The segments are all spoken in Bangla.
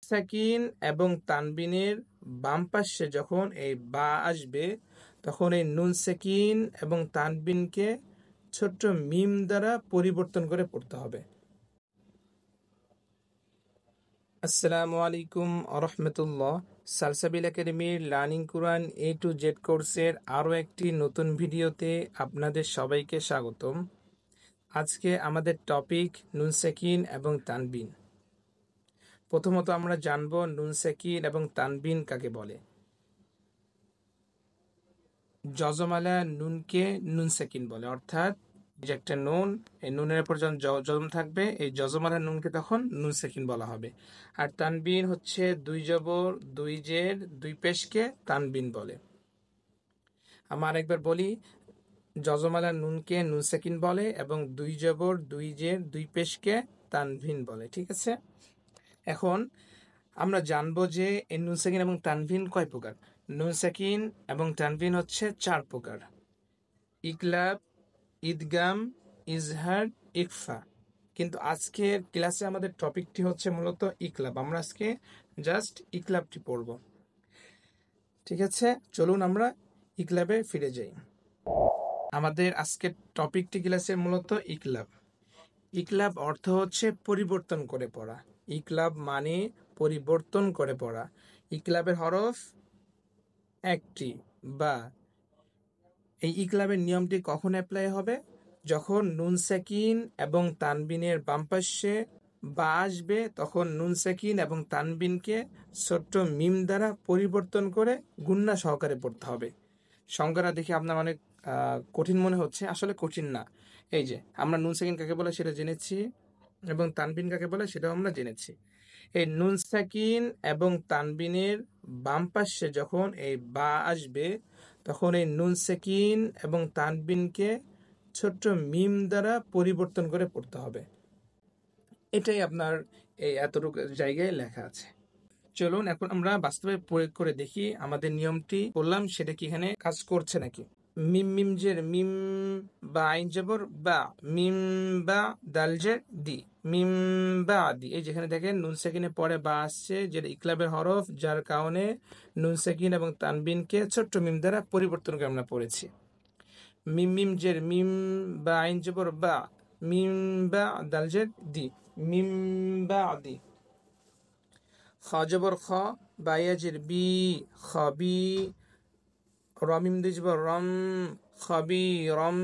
সাকিন এবং তানবিনের বাম পাশে যখন এই বা আসবে তখন এই নুন সাকিন এবং তানবিনকে ছোট্ট মিম দ্বারা পরিবর্তন করে পড়তে হবে। আসসালামু আলাইকুম আরহামতুল্লাহ। সালসাবিল একাডেমির learning Quran A to Z কোর্সের আরও একটি নতুন ভিডিওতে আপনাদের সবাইকে স্বাগতম। আজকে আমাদের টপিক নুন সাকিন এবং তানবিন। প্রথমত আমরা জানব নুন সাকিন এবং তানবিন কাকে বলে। যজমালা নুনকে নুন সাকিন বলে, অর্থাৎ যে একটা নুন, এই নুনের উপর যখন যজম থাকবে এই যজমালা নুনকে তখন নুন সাকিন বলা হবে। আর তানবিন হচ্ছে দুই জবর দুই জের দুই পেশকে তানবিন বলে। আমরা আরেকবার বলি, যজমালা নুনকে নুন সাকিন বলে এবং দুই জবর দুই জের দুই পেশকে তানবিন বলে। ঠিক আছে, এখন আমরা জানবো যে এই নুন সাকিন এবং তানবিন কয় প্রকার। নুন সাকিন এবং তানবিন হচ্ছে চার প্রকার: ইকলাব, ইদগাম, ইজহার, ইকফা। কিন্তু আজকের ক্লাসে আমাদের টপিকটি হচ্ছে মূলত ইকলাব। আমরা আজকে জাস্ট ইকলাবটি পড়ব। ঠিক আছে, চলুন আমরা ইকলাবে ফিরে যাই। আমাদের আজকের টপিকটি ক্লাসের মূলত ইকলাব। ইকলাব অর্থ হচ্ছে পরিবর্তন করে পড়া। ইকলাব মানে পরিবর্তন করে পড়া। ইকলাবের হরফ একটি বা। এই ইকলাবের নিয়মটি কখন অ্যাপ্লাই হবে? যখন নুন সাকিন এবং তানবিনের বাম পাশে বা আসবে তখন নুন সাকিন এবং তানবিনকে ছোট্ট মিম দ্বারা পরিবর্তন করে গুন্না সহকারে পড়তে হবে। সংজ্ঞাটা দেখে আপনার অনেক কঠিন মনে হচ্ছে, আসলে কঠিন না। এই যে আমরা নুন সাকিন কাকে বলে সেটা জেনেছি এবং তানবিন কাকে বলে সেটাও আমরা জেনেছি। এই নুন সাকিন এবং তানবিনের বাম পাশে যখন এই বা আসবে তখন এই নুন সাকিন এবং তানবিনকে ছোট্ট মিম দ্বারা পরিবর্তন করে পড়তে হবে। এটাই আপনার এই এতটুকু জায়গায় লেখা আছে। চলুন এখন আমরা বাস্তবে প্রয়োগ করে দেখি আমাদের নিয়মটি বললাম সেটা কি এখানে কাজ করছে নাকি। মিম মিম জের মিম, বা আইন জবর বা, মিম বা দাল জের দি, মিম বা দি। এই যেখানে দেখেন নুন সাকিনের পরে বা আসছে, যেটা ইকলাবের হরফ, যার কারণে নুন সাকিন এবং তানবিনকে ছোট্ট মিম দ্বারা পরিবর্তন করে আমরা পড়েছি। মিম মিম জের মিম, বা আইন জবর বা, মিম বা দাল জের দি, মিম বা দি। খ জবর খ, বা ইয়া জের বি, খবি। রমিম দিজবর রম, খবি রম।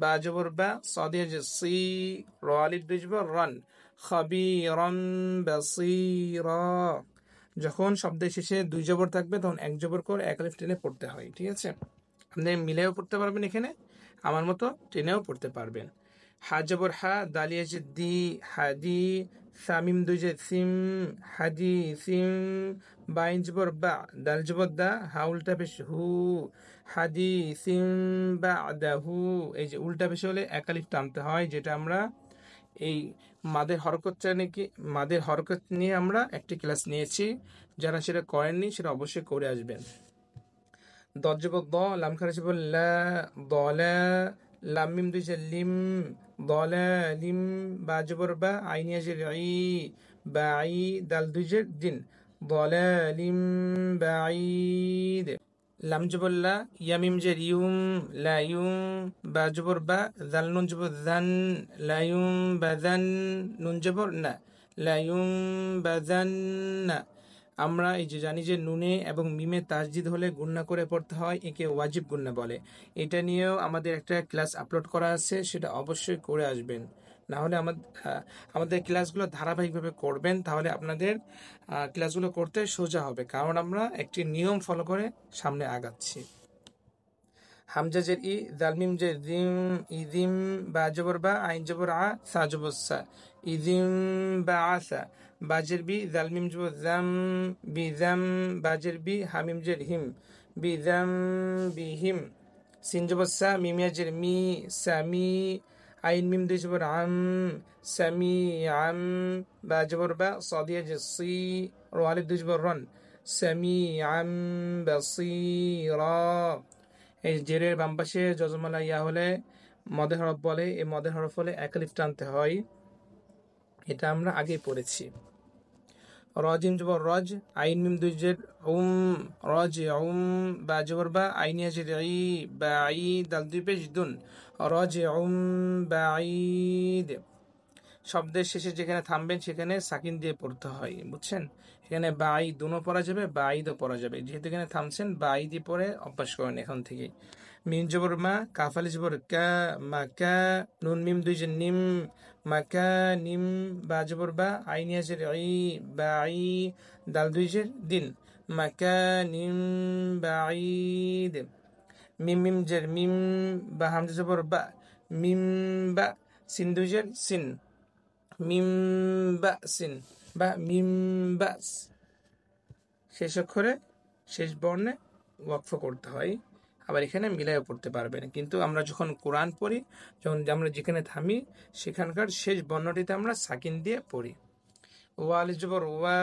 বা জবর বা, সদিয়া জের সি, র আলিফ দিজবর রন, খবি রম বাসির। যখন শব্দের শেষে দুই জবর থাকবে তখন এক জবর করে এক আলিফ টেনে পড়তে হয়। ঠিক আছে, আপনি মিলেও পড়তে পারবেন, এখানে আমার মতো টেনেও পড়তে পারবেন। হা জবর হা, দালিয়া যে দি, হাদি। সামিম দুই যে সিম, হাদি সিম। বাইন জবর বা, দাল জবর দা, হা উল্টা পেশ হু, হাদি সিম বা দাহু। এই যে উল্টা পেশ হলে এক আলিফ টানতে হয়, যেটা আমরা এই মাদের হরকত নিয়ে আমরা একটি ক্লাস নিয়েছি। যারা সেটা করেননি সেটা অবশ্যই করে আসবেন। দজ জবর দ, লাম খারা জবর লা, দলা। লাম মিম দুই যে লিম, দলা লিম। বা জবর বা, আইনিয়া যে ই, বাই। দাল দুই যে দিন, দলা লিম বাঈদ। লাম জবর লা, ইয়া মিম যে ইউম, লা ইউম। বা জবর বা, জাল নুন জবর জান, লা ইউম বাজান। নুন জবর না, লা ইউম বাজান না। আমরা এই যে জানি যে নুনে এবং মিমে তাসদিদ হলে গুন্না করে পড়তে হয়, একে ওয়াজিব গুন্না বলে। এটা নিয়েও আমাদের একটা ক্লাস আপলোড করা আছে, সেটা অবশ্যই করে আসবেন। না হলে আমাদের ক্লাসগুলো ধারাবাহিকভাবে করবেন, তাহলে আপনাদের ক্লাসগুলো করতে সোজা হবে, কারণ আমরা একটি নিয়ম ফলো করে সামনে আগাচ্ছি। হামজা জের ই, জালমিম জের জিম, ইজিম। বা জবর বা, আইন জবর আ, সা জবর সা, ইজিম বা আসা। বাজের বি, জালমিম জবর জাম, বিজাম। বাজের বি, হামিম জের হিম, বিজাম বিহিম। সিন জবর সা, মিমিয়া জের মি, সামি। আইন মিম দুই জবর আম, সামি আম। বা জবর বা, সদিয়া জের সি, র আলিফ দুই জবর রন, সামি আম বাসীরা। এই জেরের বাম পাশে যজমালা ইয়া হলে মদের হরফ বলে, এই মদের হরফ হলে এক আলিফ টানতে হয়, এটা আমরা আগেই পড়েছি। রজিম জবর রজ, আইন মিম দুই জের রজ বা জবর বা, আইন ইয়া জের ই, বা ই, দাল দুই পেশ দুন, রজ বা ঈদ। শব্দের শেষে যেখানে থামবেন সেখানে সাকিন দিয়ে পড়তে হয়, বুঝছেন? এখানে বাই দুনো পড়া যাবে, বাইদও পড়া যাবে। যেহেতু এখানে থামছেন, বাই দিয়ে পড়ে অভ্যাস করেন এখন থেকেই। মিম জবর মা, কাফালি জবর কা, মা কা, নুন মিম দুই যে নিম, মা কা নিম, বা জবর বা, আইন ইয়াজের ই, বা ই, দাল দুই জের দিন, মা কা নিম বা ঈদ। মিম মিম জের মিম, বা হামজা জবর বা, মিম বা, সিন দুই জের সিন, মিম বাসিন বা মিম বাস। শেষ অক্ষরে শেষ বর্ণে ওয়াকফ করতে হয়। আবার এখানে মিলাইও পড়তে পারবেন, কিন্তু আমরা যখন কোরআন পড়ি, যখন আমরা যেখানে থামি সেখানকার শেষ বর্ণটিতে আমরা সাকিন দিয়ে পড়ি। ওয়া আলিফ জবর ওয়া,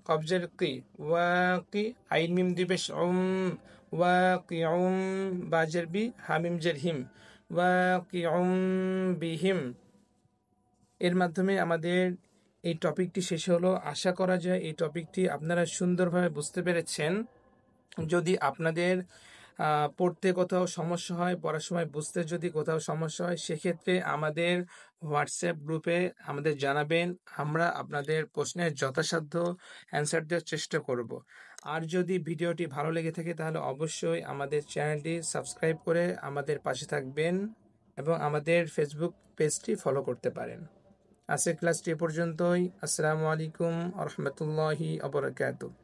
কবজের কি, ওয়া কি, আইন মিম দিবেশ ওয়া কি বাজের বি, হামিম জের হিম, ওয়া কি বিহিম। এর মাধ্যমে আমাদের এই টপিকটি শেষ হলো। আশা করা যায় এই টপিকটি আপনারা সুন্দরভাবে বুঝতে পেরেছেন। যদি আপনাদের পড়তে কোথাও সমস্যা হয়, পড়ার সময় বুঝতে যদি কোথাও সমস্যা হয়, সেক্ষেত্রে আমাদের হোয়াটসঅ্যাপ গ্রুপে আমাদের জানাবেন। আমরা আপনাদের প্রশ্নের যথাসাধ্য অ্যান্সার দেওয়ার চেষ্টা করব। আর যদি ভিডিওটি ভালো লেগে থাকে তাহলে অবশ্যই আমাদের চ্যানেলটি সাবস্ক্রাইব করে আমাদের পাশে থাকবেন এবং আমাদের ফেসবুক পেজটি ফলো করতে পারেন। আজকের ক্লাসটি এ পর্যন্তই। আসসালামু আলাইকুম ওয়া রাহমাতুল্লাহি ওয়া বারাকাতুহু।